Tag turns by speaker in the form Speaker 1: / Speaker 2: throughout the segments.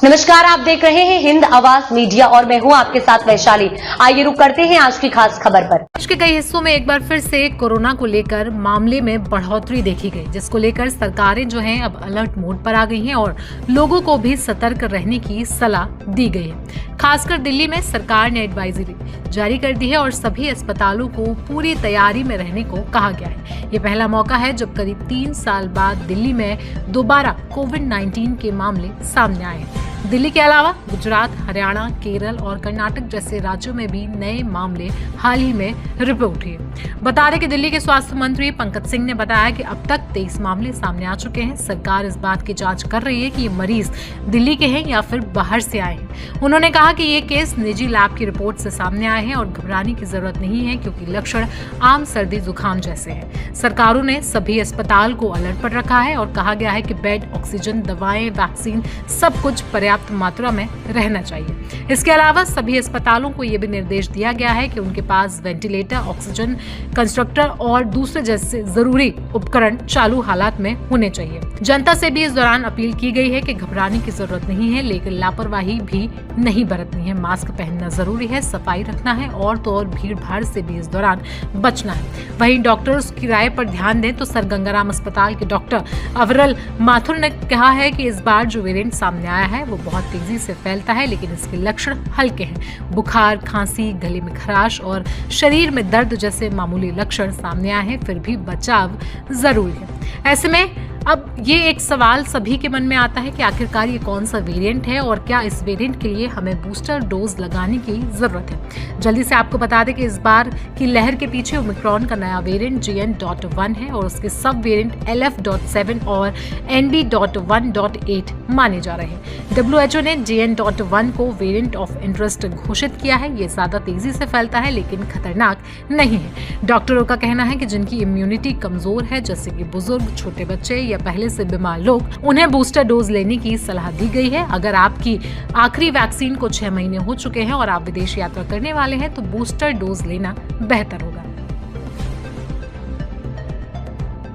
Speaker 1: नमस्कार, आप देख रहे हैं हिंद आवाज मीडिया और मैं हूं आपके साथ वैशाली। आइए रुक करते हैं आज की खास खबर पर।
Speaker 2: देश के कई हिस्सों में एक बार फिर से कोरोना को लेकर मामले में बढ़ोतरी देखी गई, जिसको लेकर सरकारें जो हैं अब अलर्ट मोड पर आ गई हैं और लोगों को भी सतर्क रहने की सलाह दी गई है। खासकर दिल्ली में सरकार ने एडवाइजरी जारी कर दी है और सभी अस्पतालों को पूरी तैयारी में रहने को कहा गया है। ये पहला मौका है जब करीब 3 साल बाद दिल्ली में दोबारा कोविड-19 के मामले सामने आए हैं। दिल्ली के अलावा गुजरात, हरियाणा, केरल और कर्नाटक जैसे राज्यों में भी नए मामले हाल ही में रिपोर्ट हुए। बता दें कि दिल्ली के स्वास्थ्य मंत्री पंकज सिंह ने बताया कि अब तक 23 मामले सामने आ चुके हैं। सरकार इस बात की जांच कर रही है कि ये मरीज दिल्ली के हैं या फिर बाहर से आए हैं। उन्होंने कहा कि ये केस निजी लैब की रिपोर्ट से सामने आए हैं और घबराने की जरूरत नहीं है, क्योंकि लक्षण आम सर्दी जुकाम जैसे हैं। सरकारों ने सभी अस्पताल को अलर्ट पर रखा है और कहा गया है कि बेड, ऑक्सीजन, दवाएं, वैक्सीन सब कुछ पर्याप्त मात्रा में रहना चाहिए। इसके अलावा सभी अस्पतालों को यह भी निर्देश दिया गया है कि उनके पास वेंटिलेटर, ऑक्सीजन कंस्ट्रक्टर और दूसरे जैसे जरूरी उपकरण चालू हालात में होने चाहिए। जनता से भी इस दौरान अपील की गई है कि घबराने की जरूरत नहीं है, लेकिन लापरवाही भी नहीं बरतनी है। मास्क पहनना जरूरी है, सफाई रखना है और तो और भीड़ भाड़ से भी इस दौरान बचना है। वहीं डॉक्टर्स की राय पर ध्यान दें तो सर गंगाराम अस्पताल के डॉक्टर अवरल माथुर ने कहा है कि इस बार जो वेरिएंट सामने आया है वो बहुत तेजी से फैलता है, लेकिन इसके लक्षण हल्के हैं। बुखार, खांसी, गले में खराश और शरीर में दर्द जैसे मामूली लक्षण सामने आए हैं, फिर भी बचाव जरूरी है। ऐसे में अब ये एक सवाल सभी के मन में आता है कि आखिरकार ये कौन सा वेरिएंट है और क्या इस वेरिएंट के लिए हमें बूस्टर डोज लगाने की जरूरत है। जल्दी से आपको बता दें कि इस बार की लहर के पीछे ओमिक्रॉन का नया वेरिएंट JN.1 है और उसके सब वेरिएंट LF.7 और NB.1.8 माने जा रहे हैं। WHO ने JN.1 को वेरिएंट ऑफ इंटरेस्ट घोषित किया है। ये ज्यादा तेजी से फैलता है लेकिन खतरनाक नहीं है। डॉक्टरों का कहना है कि जिनकी इम्यूनिटी कमजोर है, जैसे कि बुजुर्ग, छोटे बच्चे या पहले से बीमार लोग, उन्हें बूस्टर डोज लेने की सलाह दी गई है। अगर आपकी आखिरी वैक्सीन को 6 महीने हो चुके हैं और आप विदेश यात्रा करने वाले हैं तो बूस्टर डोज लेना बेहतर होगा।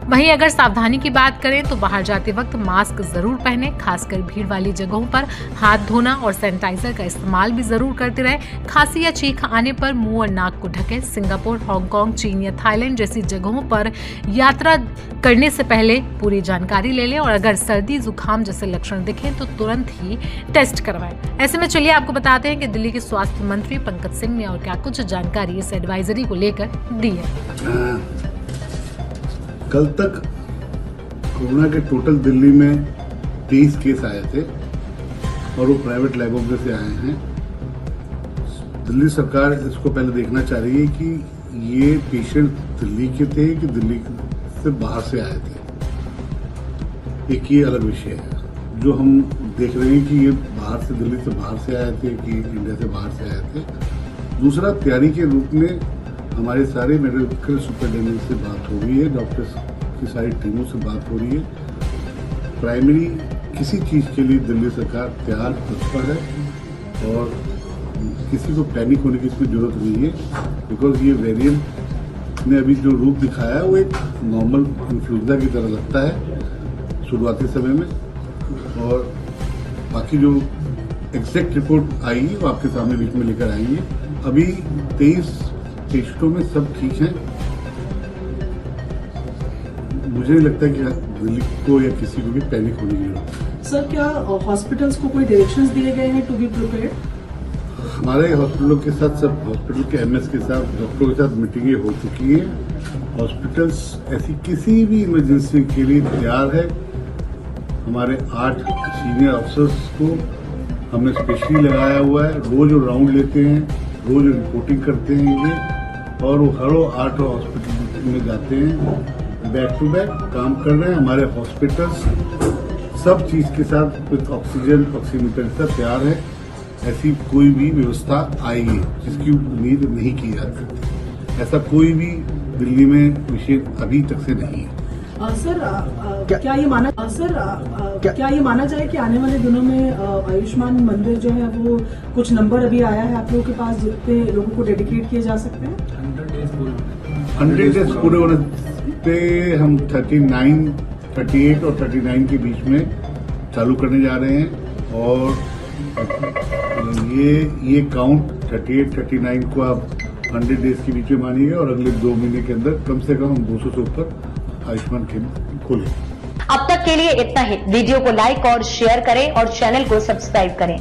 Speaker 2: वहीं अगर सावधानी की बात करें तो बाहर जाते वक्त मास्क जरूर पहने, खासकर भीड़ वाली जगहों पर हाथ धोना और सैनिटाइजर का इस्तेमाल भी जरूर करते रहें। खांसी या छींक आने पर मुंह और नाक को ढकें। सिंगापुर, हांगकांग, चीन या थाईलैंड जैसी जगहों पर यात्रा करने से पहले पूरी जानकारी ले लें और अगर सर्दी जुकाम जैसे लक्षण दिखें तो तुरंत ही टेस्ट करवाएं। ऐसे में चलिए आपको बताते हैं कि दिल्ली के स्वास्थ्य मंत्री पंकज सिंह ने और क्या कुछ जानकारी इस एडवाइजरी को लेकर दी है।
Speaker 3: कल तक कोरोना के टोटल दिल्ली में 23 केस आए थे और वो प्राइवेट लैबों में से आए हैं। दिल्ली सरकार इसको पहले देखना चाह रही है कि ये पेशेंट दिल्ली के थे कि दिल्ली से बाहर से आए थे। एक ये अलग विषय है जो हम देख रहे हैं कि ये बाहर से, दिल्ली से बाहर से आए थे कि इंडिया से बाहर से आए थे। दूसरा, तैयारी के रूप में हमारे सारे मेडिकल सुपरिटेंडेंट से बात हो रही है, डॉक्टर्स की सारी टीमों से बात हो रही है। प्राइमरी किसी चीज़ के लिए दिल्ली सरकार तैयार तत्पर है और किसी को पैनिक होने की इसमें जरूरत नहीं है, बिकॉज ये वेरिएंट ने अभी जो रूप दिखाया है वो एक नॉर्मल इन्फ्लुएंजा की तरह लगता है शुरुआती समय में, और बाकी जो एग्जैक्ट रिपोर्ट आएगी वो आपके सामने बीच में लेकर आएंगे। अभी 23 पेशेंटों में सब ठीक हैं। मुझे नहीं लगता कि दिल्ली को या किसी को भी पैनिक होने की जरूरत है।
Speaker 4: सर, क्या हॉस्पिटल्स को कोई डायरेक्शंस दिए गए हैं टू बी प्रिपेयर्ड?
Speaker 3: हमारे हॉस्पिटलों के साथ, सब हॉस्पिटल के MS के साथ, डॉक्टरों के साथ मीटिंगें हो चुकी हैं। हॉस्पिटल्स ऐसी किसी भी इमरजेंसी के लिए तैयार है। हमारे 8 सीनियर अफसर्स को हमने स्पेशली लगाया हुआ है। रोज वो राउंड लेते हैं, रोज रिपोर्टिंग करते हैं ये, और वो हर 8 हॉस्पिटल में जाते हैं, बैक टू बैक काम कर रहे हैं। हमारे हॉस्पिटल्स सब चीज के साथ विद ऑक्सीजन, ऑक्सीमीटर के साथ तैयार है। ऐसी कोई भी व्यवस्था आएगी जिसकी उम्मीद नहीं की जा सकती। ऐसा कोई भी दिल्ली में विषय अभी तक से नहीं है।
Speaker 4: सर, क्या ये माना जाए कि आने वाले दिनों में आयुष्मान मंदिर जो है वो कुछ नंबर अभी आया है आप लोगों के पास जितने लोगों को डेडिकेट किए जा सकते हैं?
Speaker 3: 100 डेज पूरे होने पे हम 38 और 39 के बीच में चालू करने जा रहे हैं और ये काउंट 38, 39 को आप 100 डेज के बीच में मानिएगा और अगले 2 महीने के अंदर कम से कम हम 200 से ऊपर आयुष्मान केंद्र खोलेंगे।
Speaker 1: अब तक के लिए इतना ही। वीडियो को लाइक और शेयर करें और चैनल को सब्सक्राइब करें।